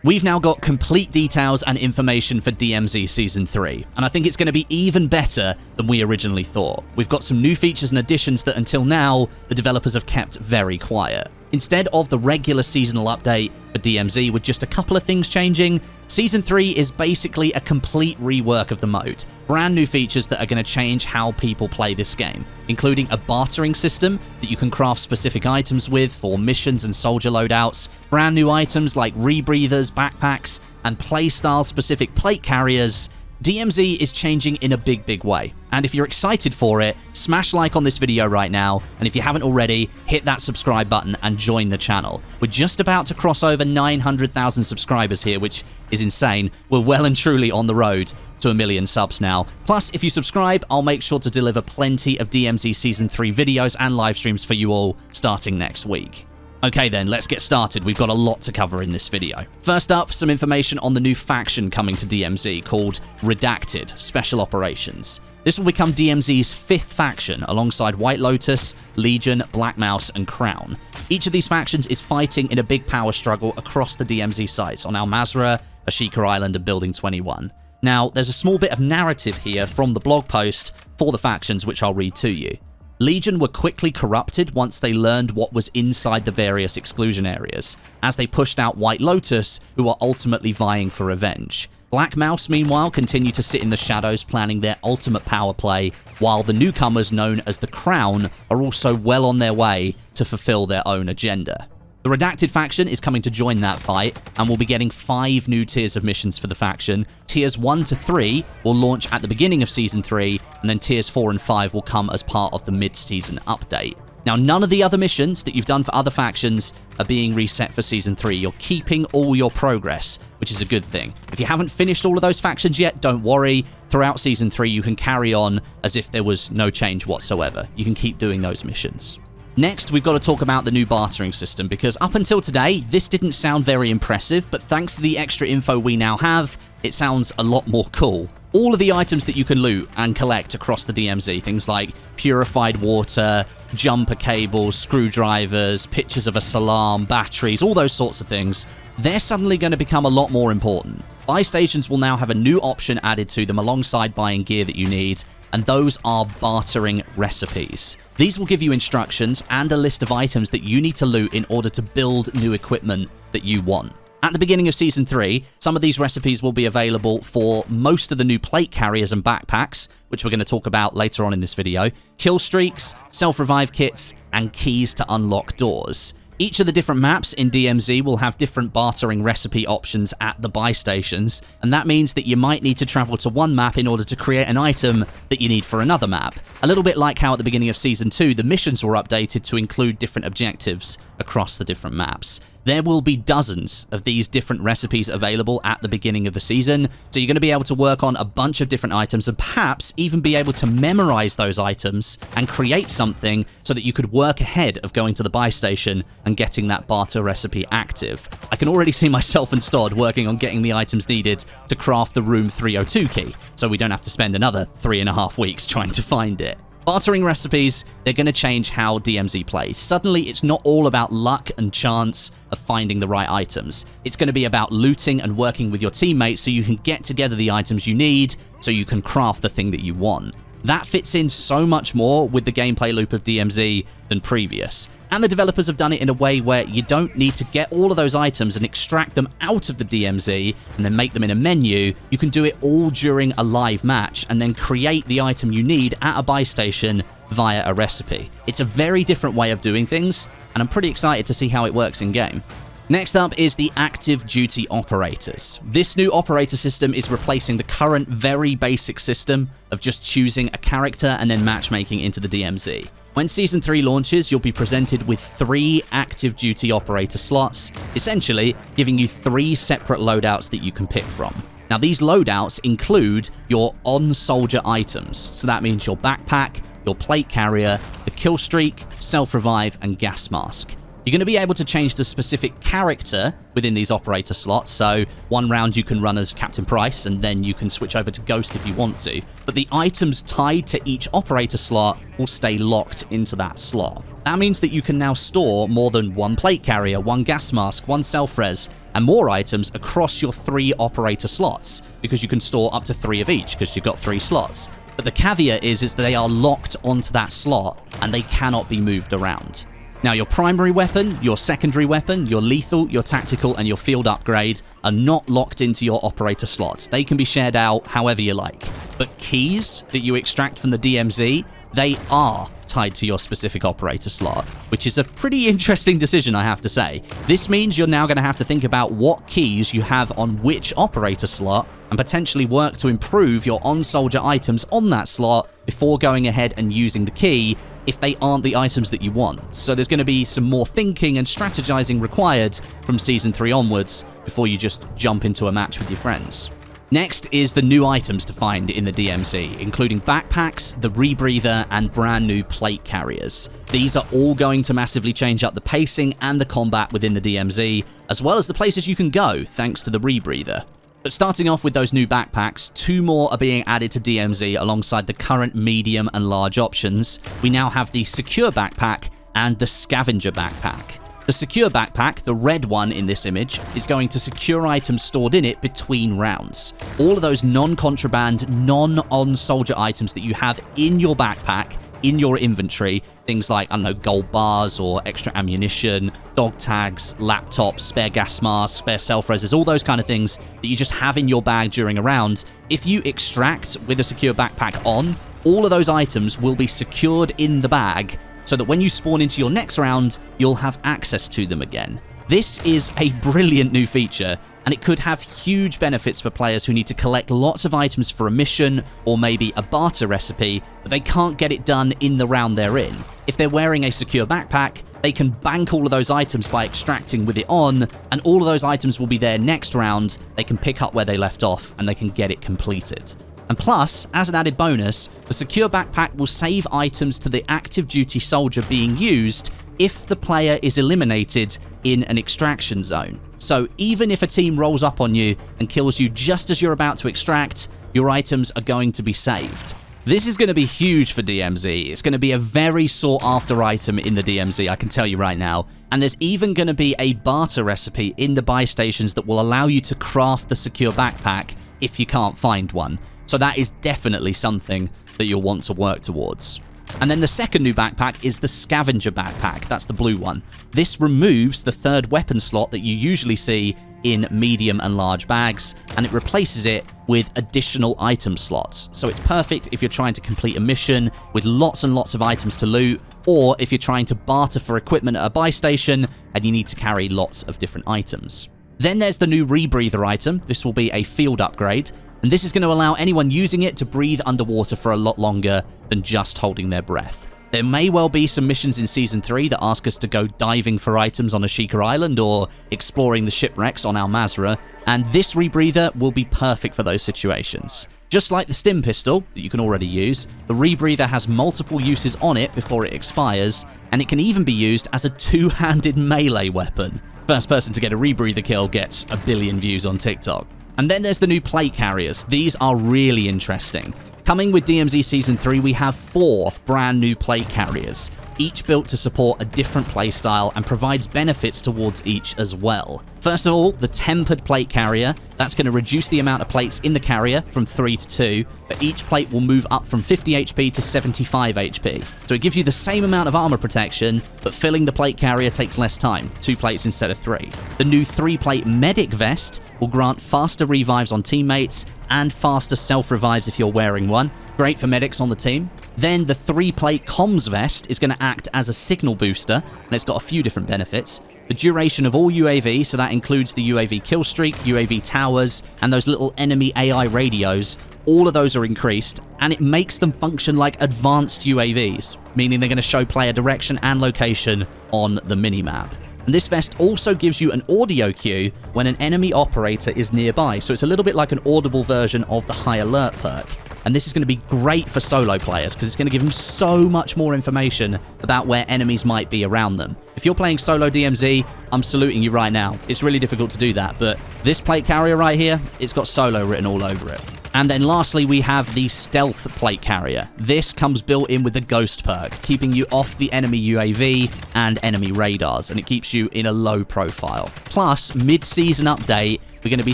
We've now got complete details and information for DMZ Season 3, and I think it's going to be even better than we originally thought. We've got some new features and additions that until now, the developers have kept very quiet. Instead of the regular seasonal update for DMZ with just a couple of things changing, Season 3 is basically a complete rework of the mode. Brand new features that are going to change how people play this game, including a bartering system that you can craft specific items with for missions and soldier loadouts, brand new items like rebreathers, backpacks, and playstyle specific plate carriers. DMZ is changing in a big way, and if you're excited for it, smash like on this video right now, and if you haven't already, hit that subscribe button and join the channel. We're just about to cross over 900,000 subscribers here, which is insane. We're well and truly on the road to 1 million subs now. Plus, if you subscribe, I'll make sure to deliver plenty of DMZ Season 3 videos and live streams for you all starting next week. Okay then, let's get started. We've got a lot to cover in this video. First up, some information on the new faction coming to DMZ called REDACTED Special Operations. This will become DMZ's 5th faction alongside White Lotus, Legion, Black Mouse, and Crown. Each of these factions is fighting in a big power struggle across the DMZ sites on Al Mazrah, Ashika Island, and Building 21. Now, there's a small bit of narrative here from the blog post for the factions, which I'll read to you. Legion were quickly corrupted once they learned what was inside the various exclusion areas, as they pushed out White Lotus, who are ultimately vying for revenge. Black Mouse, meanwhile, continue to sit in the shadows planning their ultimate power play, while the newcomers known as the Crown are also well on their way to fulfill their own agenda. The Redacted faction is coming to join that fight, and we'll be getting 5 new tiers of missions for the faction. Tiers 1 to 3 will launch at the beginning of Season 3, and then Tiers 4 and 5 will come as part of the mid-season update. Now, none of the other missions that you've done for other factions are being reset for Season 3. You're keeping all your progress, which is a good thing. If you haven't finished all of those factions yet, don't worry. Throughout Season 3, you can carry on as if there was no change whatsoever. You can keep doing those missions. Next, we've got to talk about the new bartering system, because up until today, this didn't sound very impressive, but thanks to the extra info we now have, it sounds a lot more cool. All of the items that you can loot and collect across the DMZ, things like purified water, jumper cables, screwdrivers, pictures of a salam, batteries, all those sorts of things, they're suddenly going to become a lot more important. Buy stations will now have a new option added to them alongside buying gear that you need, and those are bartering recipes. These will give you instructions and a list of items that you need to loot in order to build new equipment that you want. At the beginning of Season 3, some of these recipes will be available for most of the new plate carriers and backpacks, which we're going to talk about later on in this video, kill streaks, self-revive kits, and keys to unlock doors. Each of the different maps in DMZ will have different bartering recipe options at the buy stations, and that means that you might need to travel to one map in order to create an item that you need for another map. A little bit like how at the beginning of Season 2, the missions were updated to include different objectives across the different maps. There will be dozens of these different recipes available at the beginning of the season, so you're going to be able to work on a bunch of different items and perhaps even be able to memorize those items and create something so that you could work ahead of going to the buy station and getting that barter recipe active. I can already see myself and Stod working on getting the items needed to craft the Room 302 key, so we don't have to spend another 3.5 weeks trying to find it. Bartering recipes, they're going to change how DMZ plays. Suddenly, it's not all about luck and chance of finding the right items. It's going to be about looting and working with your teammates so you can get together the items you need so you can craft the thing that you want. That fits in so much more with the gameplay loop of DMZ than previous. And the developers have done it in a way where you don't need to get all of those items and extract them out of the DMZ and then make them in a menu. You can do it all during a live match and then create the item you need at a buy station via a recipe. It's a very different way of doing things, and I'm pretty excited to see how it works in game. Next up is the active duty operators. This new operator system is replacing the current very basic system of just choosing a character and then matchmaking into the DMZ. When Season 3 launches, you'll be presented with 3 active duty operator slots, essentially giving you 3 separate loadouts that you can pick from. Now, these loadouts include your on-soldier items, so that means your backpack, your plate carrier, the kill streak, self-revive, and gas mask. You're going to be able to change the specific character within these operator slots, so one round you can run as Captain Price, and then you can switch over to Ghost if you want to. But the items tied to each operator slot will stay locked into that slot. That means that you can now store more than one plate carrier, one gas mask, one self-res, and more items across your 3 operator slots, because you can store up to 3 of each, because you've got 3 slots. But the caveat is that they are locked onto that slot, and they cannot be moved around. Now, your primary weapon, your secondary weapon, your lethal, your tactical, and your field upgrade are not locked into your operator slots. They can be shared out however you like. But keys that you extract from the DMZ, they are tied to your specific operator slot, which is a pretty interesting decision, I have to say. This means you're now going to have to think about what keys you have on which operator slot and potentially work to improve your on-soldier items on that slot before going ahead and using the key if they aren't the items that you want. So there's going to be some more thinking and strategizing required from Season 3 onwards before you just jump into a match with your friends. Next is the new items to find in the DMZ, including backpacks, the Rebreather, and brand new plate carriers. These are all going to massively change up the pacing and the combat within the DMZ, as well as the places you can go thanks to the Rebreather. But starting off with those new backpacks, 2 more are being added to DMZ alongside the current medium and large options. We now have the secure backpack and the scavenger backpack. The secure backpack, the red one in this image, is going to secure items stored in it between rounds. All of those non-contraband, non-on-soldier items that you have in your backpack, in your inventory, things like, I don't know, gold bars or extra ammunition, dog tags, laptops, spare gas masks, spare self-reses, all those kind of things that you just have in your bag during a round. If you extract with a secure backpack on, all of those items will be secured in the bag, so that when you spawn into your next round, you'll have access to them again. This is a brilliant new feature, and it could have huge benefits for players who need to collect lots of items for a mission or maybe a barter recipe, but they can't get it done in the round they're in. If they're wearing a secure backpack, they can bank all of those items by extracting with it on, and all of those items will be there next round. They can pick up where they left off, and they can get it completed. And plus, as an added bonus, the secure backpack will save items to the active duty soldier being used if the player is eliminated in an extraction zone. So even if a team rolls up on you and kills you just as you're about to extract, your items are going to be saved. This is going to be huge for DMZ. It's going to be a very sought after item in the DMZ, I can tell you right now. And there's even going to be a barter recipe in the buy stations that will allow you to craft the secure backpack if you can't find one. So that is definitely something that you'll want to work towards. And then the second new backpack is the scavenger backpack. That's the blue one. This removes the 3rd weapon slot that you usually see in medium and large bags, and it replaces it with additional item slots. So it's perfect if you're trying to complete a mission with lots and lots of items to loot, or if you're trying to barter for equipment at a buy station and you need to carry lots of different items. Then there's the new Rebreather item. This will be a field upgrade, and this is going to allow anyone using it to breathe underwater for a lot longer than just holding their breath. There may well be some missions in Season 3 that ask us to go diving for items on Ashika Island or exploring the shipwrecks on Al Mazrah, and this Rebreather will be perfect for those situations. Just like the stim pistol that you can already use, the Rebreather has multiple uses on it before it expires, and it can even be used as a 2-handed melee weapon. First person to get a Rebreather kill gets 1 billion views on TikTok. And then there's the new plate carriers. These are really interesting. Coming with DMZ Season 3, we have 4 brand new plate carriers, each built to support a different playstyle and provides benefits towards each as well. First of all, the tempered plate carrier. That's going to reduce the amount of plates in the carrier from 3 to 2, but each plate will move up from 50 HP to 75 HP. So it gives you the same amount of armor protection, but filling the plate carrier takes less time, 2 plates instead of 3. The new 3-plate medic vest will grant faster revives on teammates and faster self-revives if you're wearing one. Great for medics on the team. Then the 3-plate comms vest is going to act as a signal booster, and it's got a few different benefits. The duration of all UAV, so that includes the UAV kill streak, UAV towers, and those little enemy AI radios, all of those are increased, and it makes them function like advanced UAVs, meaning they're going to show player direction and location on the minimap. And this vest also gives you an audio cue when an enemy operator is nearby, so it's a little bit like an audible version of the High Alert perk. And this is going to be great for solo players because it's going to give them so much more information about where enemies might be around them. If you're playing solo DMZ, I'm saluting you right now. It's really difficult to do that, but this plate carrier right here, it's got solo written all over it. And then lastly, we have the Stealth Plate Carrier. This comes built in with the Ghost perk, keeping you off the enemy UAV and enemy radars, and it keeps you in a low profile. Plus, mid-season update, we're going to be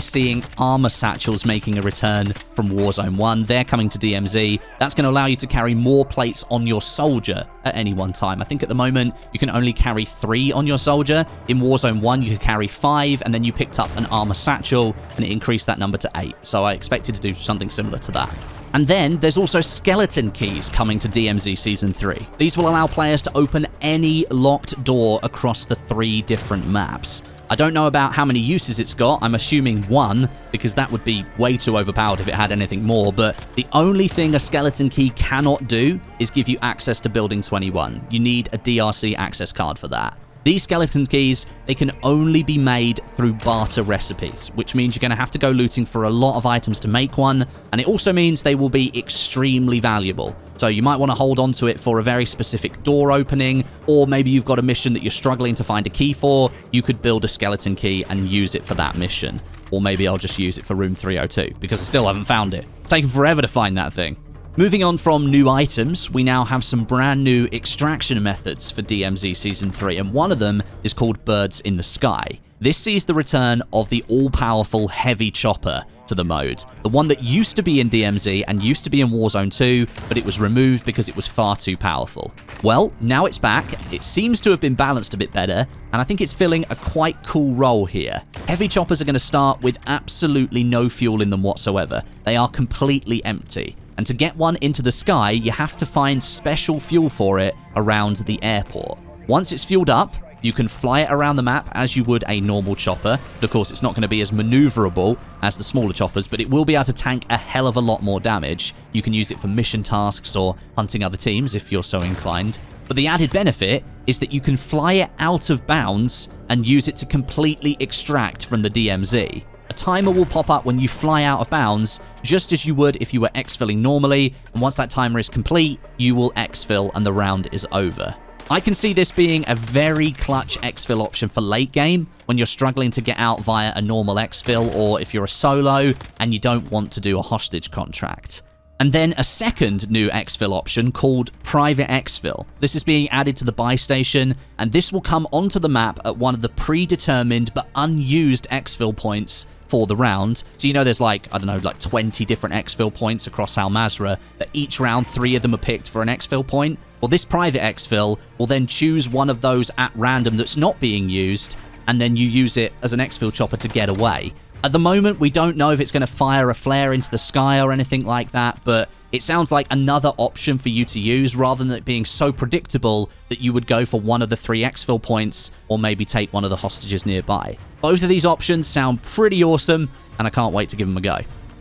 seeing armor satchels making a return from Warzone 1. They're coming to DMZ. That's going to allow you to carry more plates on your soldier at any one time. I think at the moment, you can only carry 3 on your soldier. In Warzone 1, you could carry 5, and then you picked up an armor satchel, and it increased that number to 8. So I expected to do something similar to that. And then there's also skeleton keys coming to DMZ Season 3. These will allow players to open any locked door across the 3 different maps. I don't know about how many uses it's got. I'm assuming 1, because that would be way too overpowered if it had anything more, but the only thing a skeleton key cannot do is give you access to Building 21. You need a DRC access card for that. These skeleton keys, they can only be made through barter recipes, which means you're going to have to go looting for a lot of items to make one, and it also means they will be extremely valuable. So you might want to hold on to it for a very specific door opening, or maybe you've got a mission that you're struggling to find a key for, you could build a skeleton key and use it for that mission. Or maybe I'll just use it for room 302, because I still haven't found it. It's taken forever to find that thing. Moving on from new items, we now have some brand new extraction methods for DMZ Season 3, and one of them is called Birds in the Sky. This sees the return of the all-powerful heavy chopper to the mode. The one that used to be in DMZ and used to be in Warzone 2, but it was removed because it was far too powerful. Well, now it's back. It seems to have been balanced a bit better, and I think it's filling a quite cool role here. Heavy choppers are going to start with absolutely no fuel in them whatsoever. They are completely empty. And to get one into the sky, you have to find special fuel for it around the airport. Once it's fueled up, you can fly it around the map as you would a normal chopper. But of course, it's not going to be as maneuverable as the smaller choppers, but it will be able to tank a hell of a lot more damage. You can use it for mission tasks or hunting other teams if you're so inclined. But the added benefit is that you can fly it out of bounds and use it to completely extract from the DMZ. A timer will pop up when you fly out of bounds, just as you would if you were exfilling normally, and once that timer is complete, you will exfil and the round is over. I can see this being a very clutch exfil option for late game, when you're struggling to get out via a normal exfil, or if you're a solo and you don't want to do a hostage contract. And then a second new exfil option called Private Exfil. This is being added to the buy station, and this will come onto the map at one of the predetermined but unused exfil points for the round. So you know there's like 20 different exfil points across Al Mazrah, that each round 3 of them are picked for an exfil point. Well, this Private Exfil will then choose one of those at random that's not being used, and then you use it as an exfil chopper to get away. At the moment, we don't know if it's going to fire a flare into the sky or anything like that, but it sounds like another option for you to use rather than it being so predictable that you would go for one of the 3 exfil points or maybe take one of the hostages nearby. Both of these options sound pretty awesome, and I can't wait to give them a go.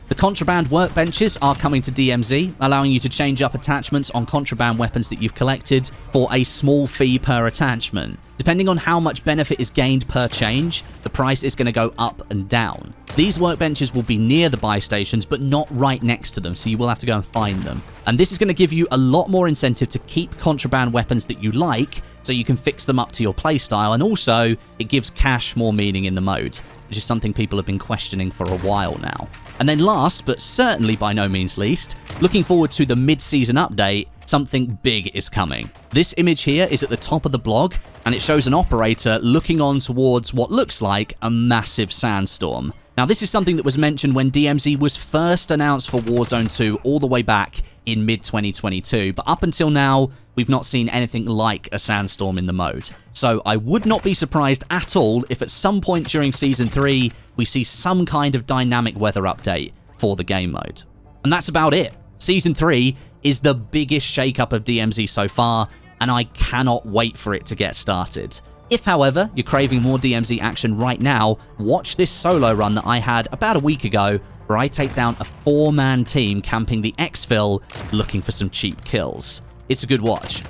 The Contraband workbenches are coming to DMZ, allowing you to change up attachments on contraband weapons that you've collected for a small fee per attachment. Depending on how much benefit is gained per change, the price is going to go up and down. These workbenches will be near the buy stations, but not right next to them, so you will have to go and find them. And this is going to give you a lot more incentive to keep contraband weapons that you like, so you can fix them up to your playstyle, and also it gives cash more meaning in the mode, which is something people have been questioning for a while now. And then last, but certainly by no means least, looking forward to the mid-season update, something big is coming. This image here is at the top of the blog, and it shows an operator looking on towards what looks like a massive sandstorm. Now, this is something that was mentioned when DMZ was first announced for Warzone 2 all the way back in mid-2022, but up until now, we've not seen anything like a sandstorm in the mode. So I would not be surprised at all if at some point during Season 3, we see some kind of dynamic weather update for the game mode. And that's about it. Season 3 is the biggest shakeup of DMZ so far, and I cannot wait for it to get started. If, however, you're craving more DMZ action right now, watch this solo run that I had about a week ago, where I take down a 4-man team camping the exfil looking for some cheap kills. It's a good watch.